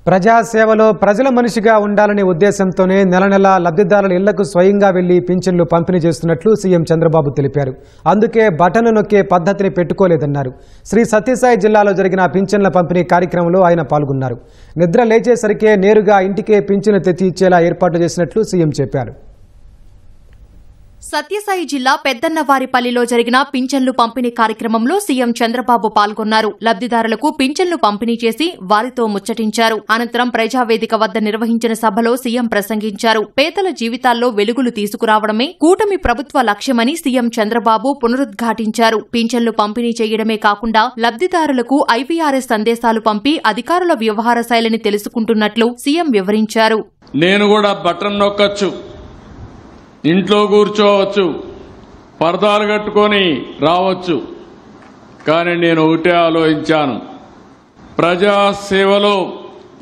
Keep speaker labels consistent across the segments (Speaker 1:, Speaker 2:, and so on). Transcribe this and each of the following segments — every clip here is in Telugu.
Speaker 1: ప్రజాసేవలో ప్రజల మనిషిగా ఉండాలనే ఉద్దేశంతోనే నెల నెలా లబ్ధిదారుల ఇళ్లకు స్వయంగా వెళ్లి పింఛన్లు పంపిణీ చేస్తున్నట్లు సీఎం చంద్రబాబు తెలిపారు. అందుకే బటన్ నొక్కే పద్ధతిని పెట్టుకోలేదన్నారు. శ్రీ సత్యసాయి జిల్లాలో జరిగిన పింఛన్ల పంపిణీ కార్యక్రమంలో ఆయన పాల్గొన్నారు. నిద్ర లేచేసరికే నేరుగా ఇంటికే పింఛను తెచ్చి ఇచ్చేలా ఏర్పాటు చేసినట్లు సీఎం చెప్పారు.
Speaker 2: సత్యసాయి జిల్లా పెద్దన్నవారిపల్లిలో జరిగిన పింఛన్లు పంపిణీ కార్యక్రమంలో సీఎం చంద్రబాబు పాల్గొన్నారు. లబ్ధిదారులకు పింఛన్లు పంపిణీ చేసి వారితో ముచ్చటించారు. అనంతరం ప్రజావేదిక వద్ద నిర్వహించిన సభలో సీఎం ప్రసంగించారు. పేదల జీవితాల్లో వెలుగులు తీసుకురావడమే కూటమి ప్రభుత్వ లక్ష్యమని సీఎం చంద్రబాబు పునరుద్ఘాటించారు. పింఛన్లు పంపిణీ చేయడమే కాకుండా లబ్ధిదారులకు ఐవీఆర్ఎస్ సందేశాలు పంపి అధికారుల వ్యవహార శైలిని తెలుసుకుంటున్నట్లు సీఎం వివరించారు.
Speaker 3: నేను కూడా బటన్ నొక్కచ్చు, ఇంట్లో కూర్చోవచ్చు, పరదాలు కట్టుకొని రావచ్చు. కానీ నేను ఒకటే ఆలోచించాను, ప్రజాసేవలో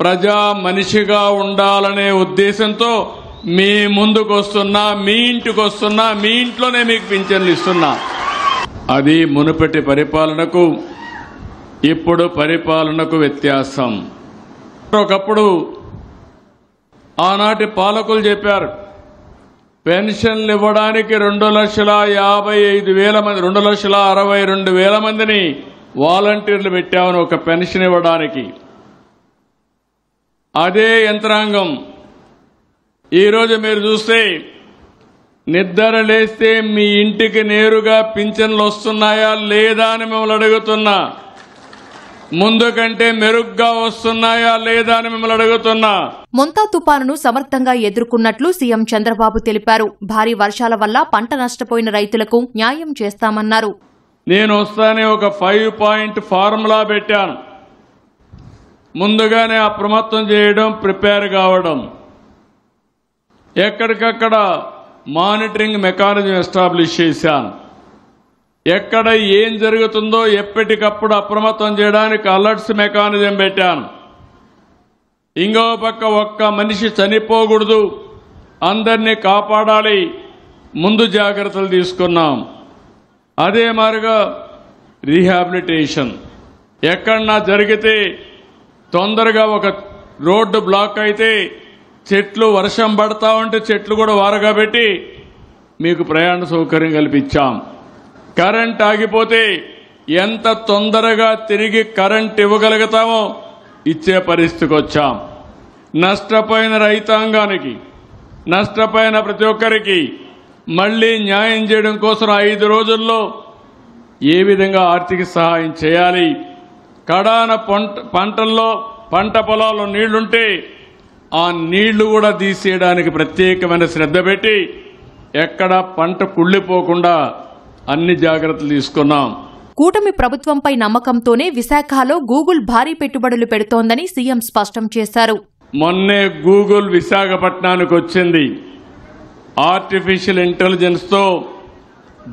Speaker 3: ప్రజా మనిషిగా ఉండాలనే ఉద్దేశంతో మీ ముందుకు వస్తున్నా, మీ ఇంటికి వస్తున్నా, మీ ఇంట్లోనే మీకు పింఛన్లు ఇస్తున్నా. అది మునుపటి పరిపాలనకు ఇప్పుడు పరిపాలనకు వ్యత్యాసం. ఒకప్పుడు ఆనాటి పాలకులు చెప్పారు, పెన్షన్లు ఇవ్వడానికి 2,55,000 మంది, 2,62,000 మందిని వాలంటీర్లు పెట్టామని ఒక పెన్షన్ ఇవ్వడానికి. అదే యంత్రాంగం ఈరోజు మీరు చూస్తే నిద్ర లేస్తే మీ ఇంటికి నేరుగా పింఛన్లు వస్తున్నాయా లేదా అని మిమ్మల్ని అడుగుతున్నా. ముందు కంటే మెరుగ్గా వస్తున్నాయా లేదా అని మిమ్మల్ని అడుగుతున్నా.
Speaker 2: మొంతా తుపానును సమర్థంగా ఎదుర్కొన్నట్లు సీఎం చంద్రబాబు తెలిపారు. భారీ వర్షాల వల్ల పంట నష్టపోయిన రైతులకు న్యాయం చేస్తామన్నారు.
Speaker 3: నేను వస్తానే ఒక 5 పాయింట్ ఫార్ములా పెట్టాను. ముందుగానే అప్రమత్తం చేయడం, ప్రిపేర్ కావడం, ఎక్కడికక్కడ మానిటరింగ్ మెకానిజం ఎస్టాబ్లిష్ చేశాను. ఎక్కడ ఏం జరుగుతుందో ఎప్పటికప్పుడు అప్రమత్తం చేయడానికి అలర్ట్స్ మెకానిజం పెట్టాను. ఇంకో పక్క ఒక్క మనిషి చనిపోకూడదు, అందరినీ కాపాడాలి, ముందు జాగ్రత్తలు తీసుకున్నాం. అదే మాదిరిగా రీహాబిలిటేషన్ ఎక్కడన్నా జరిగితే తొందరగా ఒక రోడ్డు బ్లాక్ అయితే చెట్లు వర్షం పడతా ఉంటే చెట్లు కూడా వారగా పెట్టి మీకు ప్రయాణ సౌకర్యం కల్పించాం. కరెంట్ ఆగిపోతే ఎంత తొందరగా తిరిగి కరెంట్ ఇవ్వగలుగుతామో ఇచ్చే పరిస్థితికి వచ్చాం. నష్టపోయిన రైతాంగానికి, నష్టపోయిన ప్రతి ఒక్కరికి మళ్లీ న్యాయం చేయడం కోసం 5 రోజుల్లో ఏ విధంగా ఆర్థిక సహాయం చేయాలి, కడాన పంటల్లో పంట పొలాల్లో నీళ్లుంటే ఆ నీళ్లు కూడా తీసేయడానికి ప్రత్యేకమైన శ్రద్ధ పెట్టి ఎక్కడ పంట కుళ్లిపోకుండా అన్ని జాగ్రత్తలు తీసుకున్నాం.
Speaker 2: కూటమి ప్రభుత్వంపై నమ్మకంతోనే విశాఖలో గూగుల్ భారీ పెట్టుబడులు పెడుతోందని సీఎం స్పష్టం చేశారు.
Speaker 3: మొన్నే గూగుల్ విశాఖపట్నానికి వచ్చింది. ఆర్టిఫిషియల్ ఇంటెలిజెన్స్ తో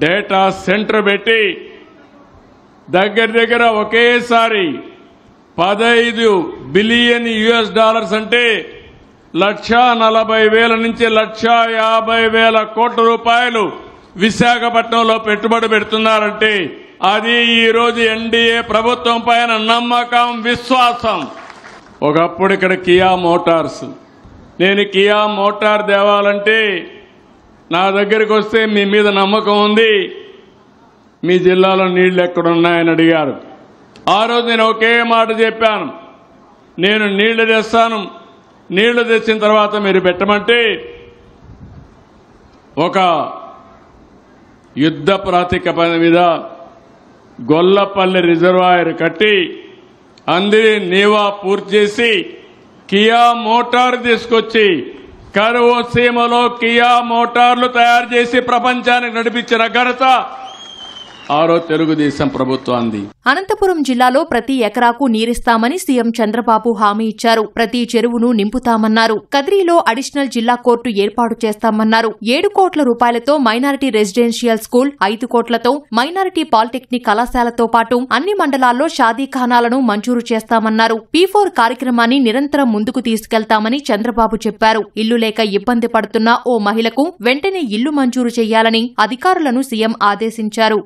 Speaker 3: డేటా సెంటర్ పెట్టి దగ్గర ఒకేసారి $15 బిలియన్ అంటే $1,40,000 నుంచి $1,50,000 కోట్ల విశాఖపట్నంలో పెట్టుబడి పెడుతున్నారంటే అది ఈ రోజు ఎన్డీఏ ప్రభుత్వం పైన నమ్మకం, విశ్వాసం. ఒకప్పుడు ఇక్కడ కియా మోటార్స్, నేను కియా మోటార్ తేవాలంటే నా దగ్గరికి వస్తే మీ మీద నమ్మకం ఉంది, మీ జిల్లాలో నీళ్లు ఎక్కడున్నాయని అడిగారు. ఆ రోజు నేను ఒకే మాట చెప్పాను, నేను నీళ్లు తెస్తాను, నీళ్లు తెచ్చిన తర్వాత మీరు పెట్టమంటే ఒక యుద్ధ ప్రాతిపదిక మీద గొల్లపల్లి రిజర్వాయర్ కట్టి అందరి నీవా పూర్తి చేసి కియా మోటార్ తీసుకొచ్చి కరువు సీమలో కియా మోటార్లు తయారు చేసి ప్రపంచానికి నడిపించిన ఘనత ఆరో తెలుగుదేశం ప్రభుత్వాన్ని.
Speaker 2: అనంతపురం జిల్లాలో ప్రతి ఎకరాకు నీరిస్తామని సీఎం చంద్రబాబు హామీ ఇచ్చారు. ప్రతి చెరువును నింపుతామన్నారు. కదిరిలో అడిషనల్ జిల్లా కోర్టు ఏర్పాటు చేస్తామన్నారు. 7 కోట్ల రూపాయలతో మైనారిటీ రెసిడెన్షియల్ స్కూల్, 5 కోట్లతో మైనారిటీ పాలిటెక్నిక్ కళాశాలతో పాటు అన్ని మండలాల్లో షాదీఖానాలను మంజూరు చేస్తామన్నారు. P4 కార్యక్రమాన్ని నిరంతరం ముందుకు తీసుకెళ్తామని చంద్రబాబు చెప్పారు. ఇల్లు లేక ఇబ్బంది పడుతున్న ఓ మహిళకు వెంటనే ఇల్లు మంజూరు చేయాలని అధికారులను సీఎం ఆదేశించారు.